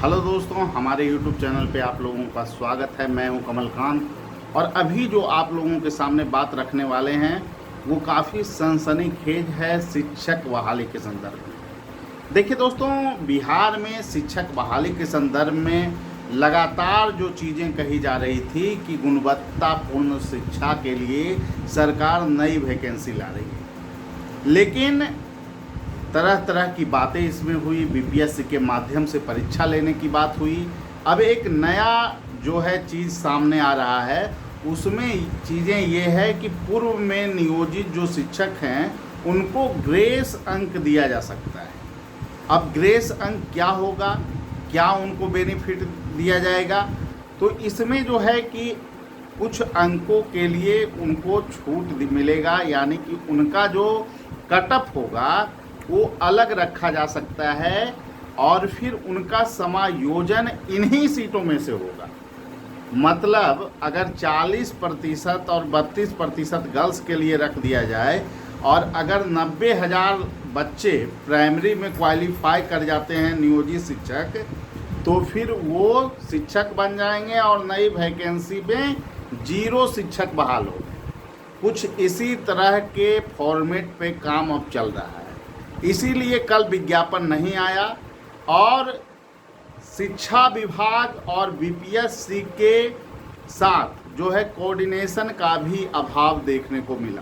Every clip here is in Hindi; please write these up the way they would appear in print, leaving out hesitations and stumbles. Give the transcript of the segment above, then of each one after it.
हेलो दोस्तों, हमारे YouTube चैनल पे आप लोगों का स्वागत है। मैं हूं कमलकांत और अभी जो आप लोगों के सामने बात रखने वाले हैं वो काफ़ी सनसनीखेज है शिक्षक बहाली के संदर्भ में। देखिए दोस्तों, बिहार में शिक्षक बहाली के संदर्भ में लगातार जो चीज़ें कही जा रही थी कि गुणवत्तापूर्ण शिक्षा के लिए सरकार नई वैकेंसी ला रही है, लेकिन तरह तरह की बातें इसमें हुई। बीपीएससी के माध्यम से परीक्षा लेने की बात हुई। अब एक नया जो है चीज़ सामने आ रहा है, उसमें चीज़ें ये है कि पूर्व में नियोजित जो शिक्षक हैं उनको ग्रेस अंक दिया जा सकता है। अब ग्रेस अंक क्या होगा, क्या उनको बेनिफिट दिया जाएगा, तो इसमें जो है कि कुछ अंकों के लिए उनको छूट मिलेगा, यानी कि उनका जो कटअप होगा वो अलग रखा जा सकता है और फिर उनका समायोजन इन्हीं सीटों में से होगा। मतलब अगर 40% और 32% गर्ल्स के लिए रख दिया जाए और अगर 90,000 बच्चे प्राइमरी में क्वालिफाई कर जाते हैं नियोजित शिक्षक, तो फिर वो शिक्षक बन जाएंगे और नई वैकेंसी में 0 शिक्षक बहाल हो गए। कुछ इसी तरह के फॉर्मेट पे काम अब चल रहा है। इसीलिए कल विज्ञापन नहीं आया और शिक्षा विभाग और बीपीएससी के साथ जो है कोऑर्डिनेशन का भी अभाव देखने को मिला।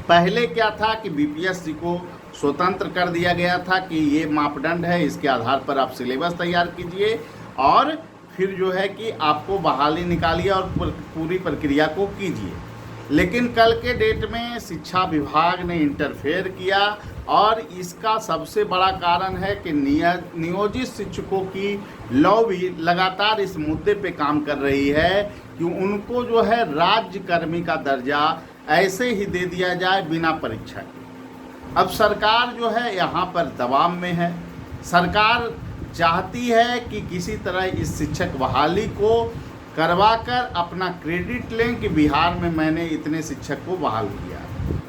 पहले क्या था कि बीपीएससी को स्वतंत्र कर दिया गया था कि ये मापदंड है, इसके आधार पर आप सिलेबस तैयार कीजिए और फिर जो है कि आपको बहाली निकालिए और पूरी प्रक्रिया को कीजिए। लेकिन कल के डेट में शिक्षा विभाग ने इंटरफेयर किया और इसका सबसे बड़ा कारण है कि नियोजित शिक्षकों की लॉबी लगातार इस मुद्दे पे काम कर रही है कि उनको जो है राज्यकर्मी का दर्जा ऐसे ही दे दिया जाए बिना परीक्षा के। अब सरकार जो है यहाँ पर दबाव में है। सरकार चाहती है कि किसी तरह इस शिक्षक बहाली को करवाकर अपना क्रेडिट लें कि बिहार में मैंने इतने शिक्षक को बहाल किया।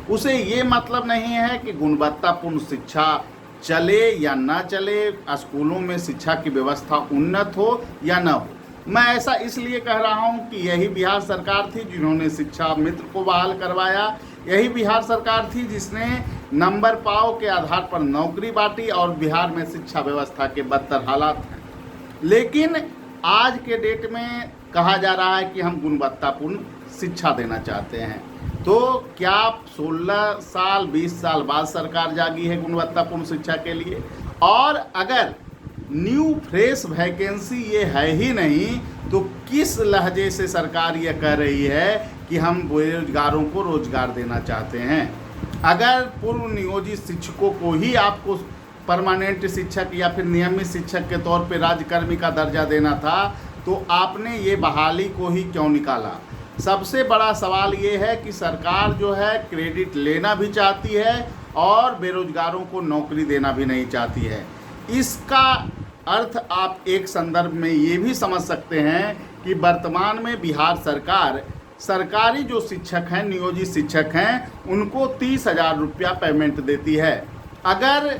उसे ये मतलब नहीं है कि गुणवत्तापूर्ण शिक्षा चले या ना चले, स्कूलों में शिक्षा की व्यवस्था उन्नत हो या न हो। मैं ऐसा इसलिए कह रहा हूँ कि यही बिहार सरकार थी जिन्होंने शिक्षा मित्र को बहाल करवाया। यही बिहार सरकार थी जिसने नंबर पाओ के आधार पर नौकरी बांटी और बिहार में शिक्षा व्यवस्था के बदतर हालात हैं। लेकिन आज के डेट में कहा जा रहा है कि हम गुणवत्तापूर्ण शिक्षा देना चाहते हैं। तो क्या 16 साल 20 साल बाद सरकार जागी है गुणवत्तापूर्ण शिक्षा के लिए? और अगर न्यू फ्रेश वैकेंसी ये है ही नहीं, तो किस लहजे से सरकार ये कह रही है कि हम बेरोजगारों को रोजगार देना चाहते हैं? अगर पूर्व नियोजित शिक्षकों को ही आपको परमानेंट शिक्षक या फिर नियमित शिक्षक के तौर पे राज्यकर्मी का दर्जा देना था, तो आपने ये बहाली को ही क्यों निकाला? सबसे बड़ा सवाल ये है कि सरकार जो है क्रेडिट लेना भी चाहती है और बेरोजगारों को नौकरी देना भी नहीं चाहती है। इसका अर्थ आप एक संदर्भ में ये भी समझ सकते हैं कि वर्तमान में बिहार सरकार सरकारी जो शिक्षक हैं, नियोजित शिक्षक हैं, उनको 30,000 रुपया पेमेंट देती है। अगर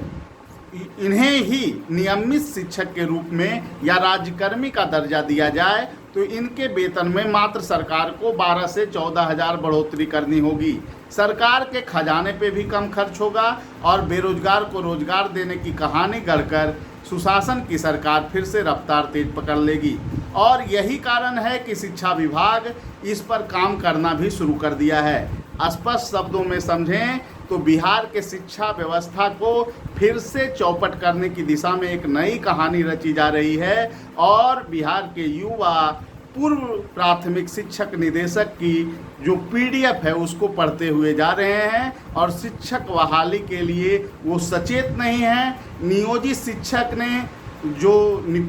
इन्हें ही नियमित शिक्षक के रूप में या राज्यकर्मी का दर्जा दिया जाए तो इनके वेतन में मात्र सरकार को 12 से 14,000 बढ़ोतरी करनी होगी। सरकार के खजाने पे भी कम खर्च होगा और बेरोजगार को रोजगार देने की कहानी गढ़कर सुशासन की सरकार फिर से रफ्तार तेज पकड़ लेगी। और यही कारण है कि शिक्षा विभाग इस पर काम करना भी शुरू कर दिया है। स्पष्ट शब्दों में समझें तो बिहार के शिक्षा व्यवस्था को फिर से चौपट करने की दिशा में एक नई कहानी रची जा रही है और बिहार के युवा पूर्व प्राथमिक शिक्षक निदेशक की जो पीडीएफ है उसको पढ़ते हुए जा रहे हैं और शिक्षक बहाली के लिए वो सचेत नहीं है। नियोजित शिक्षक ने जो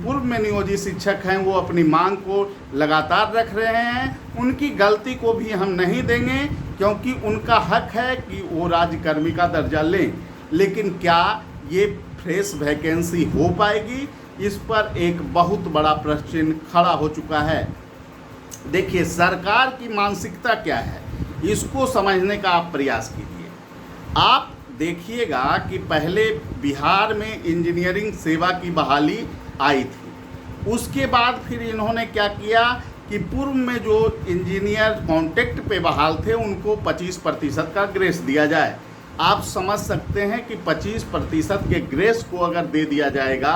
पूर्व में नियोजित शिक्षक हैं वो अपनी मांग को लगातार रख रहे हैं। उनकी गलती को भी हम नहीं देंगे क्योंकि उनका हक है कि वो राज्यकर्मी का दर्जा लें। लेकिन क्या ये फ्रेश वैकेंसी हो पाएगी? इस पर एक बहुत बड़ा प्रश्न चिन्ह खड़ा हो चुका है। देखिए, सरकार की मानसिकता क्या है, इसको समझने का आप प्रयास कीजिए। आप देखिएगा कि पहले बिहार में इंजीनियरिंग सेवा की बहाली आई थी, उसके बाद फिर इन्होंने क्या किया कि पूर्व में जो इंजीनियर कॉन्ट्रैक्ट पे बहाल थे उनको 25% का ग्रेस दिया जाए। आप समझ सकते हैं कि 25% के ग्रेस को अगर दे दिया जाएगा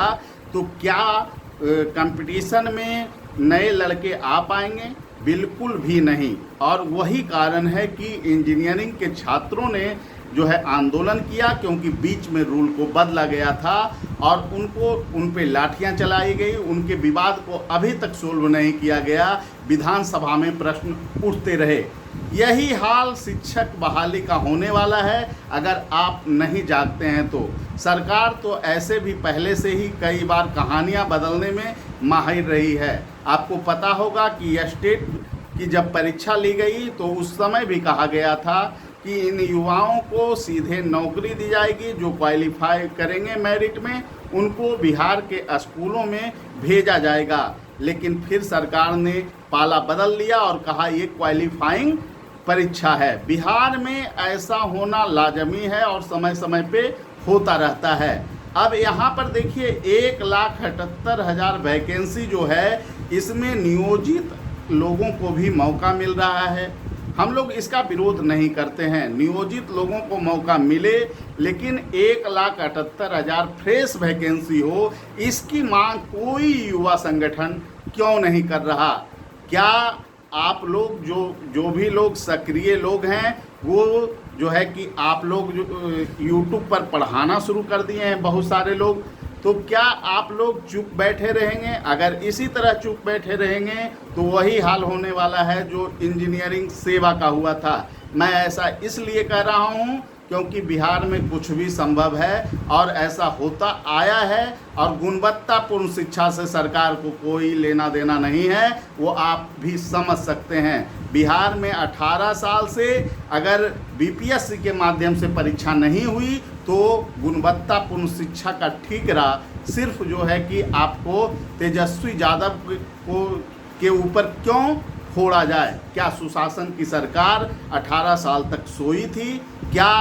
तो क्या कंपटीशन में नए लड़के आ पाएंगे? बिल्कुल भी नहीं। और वही कारण है कि इंजीनियरिंग के छात्रों ने जो है आंदोलन किया, क्योंकि बीच में रूल को बदला गया था और उन पे लाठियां चलाई गई। उनके विवाद को अभी तक सोल्व नहीं किया गया, विधानसभा में प्रश्न उठते रहे। यही हाल शिक्षक बहाली का होने वाला है अगर आप नहीं जागते हैं तो। सरकार तो ऐसे भी पहले से ही कई बार कहानियां बदलने में माहिर रही है। आपको पता होगा कि स्टेट की जब परीक्षा ली गई तो उस समय भी कहा गया था कि इन युवाओं को सीधे नौकरी दी जाएगी, जो क्वालिफाई करेंगे मेरिट में उनको बिहार के स्कूलों में भेजा जाएगा। लेकिन फिर सरकार ने पाला बदल लिया और कहा ये क्वालिफाइंग परीक्षा है। बिहार में ऐसा होना लाजमी है और समय समय पे होता रहता है। अब यहाँ पर देखिए 1,78,000 वैकेंसी जो है, इसमें नियोजित लोगों को भी मौका मिल रहा है। हम लोग इसका विरोध नहीं करते हैं, नियोजित लोगों को मौका मिले, लेकिन 1,78,000 फ्रेश वैकेंसी हो, इसकी मांग कोई युवा संगठन क्यों नहीं कर रहा? क्या आप लोग जो भी लोग सक्रिय लोग हैं वो जो है कि आप लोग जो यूट्यूब पर पढ़ाना शुरू कर दिए हैं बहुत सारे लोग, तो क्या आप लोग चुप बैठे रहेंगे? अगर इसी तरह चुप बैठे रहेंगे तो वही हाल होने वाला है जो इंजीनियरिंग सेवा का हुआ था। मैं ऐसा इसलिए कह रहा हूँ क्योंकि बिहार में कुछ भी संभव है और ऐसा होता आया है, और गुणवत्तापूर्ण शिक्षा से सरकार को कोई लेना देना नहीं है, वो आप भी समझ सकते हैं। बिहार में 18 साल से अगर बीपीएससी के माध्यम से परीक्षा नहीं हुई तो गुणवत्तापूर्ण शिक्षा का ठीकरा सिर्फ जो है कि आपको तेजस्वी यादव के ऊपर क्यों फोड़ा जाए? क्या सुशासन की सरकार 18 साल तक सोई थी? क्या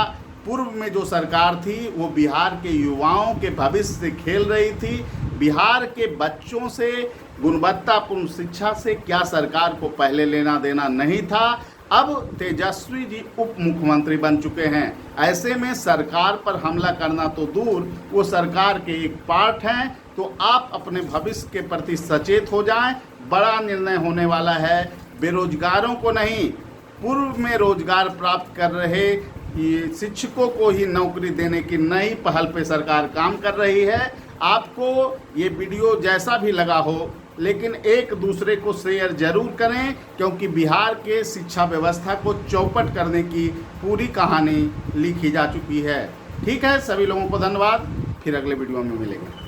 पूर्व में जो सरकार थी वो बिहार के युवाओं के भविष्य से खेल रही थी? बिहार के बच्चों से गुणवत्तापूर्ण शिक्षा से क्या सरकार को पहले लेना देना नहीं था? अब तेजस्वी जी उप मुख्यमंत्री बन चुके हैं। ऐसे में सरकार पर हमला करना तो दूर, वो सरकार के एक पार्ट हैं। तो आप अपने भविष्य के प्रति सचेत हो जाएं। बड़ा निर्णय होने वाला है। बेरोजगारों को नहीं, पूर्व में रोजगार प्राप्त कर रहे शिक्षकों को ही नौकरी देने की नई पहल पे सरकार काम कर रही है। आपको ये वीडियो जैसा भी लगा हो, लेकिन एक दूसरे को शेयर जरूर करें, क्योंकि बिहार के शिक्षा व्यवस्था को चौपट करने की पूरी कहानी लिखी जा चुकी है। ठीक है, सभी लोगों को धन्यवाद। फिर अगले वीडियो में मिलेंगे।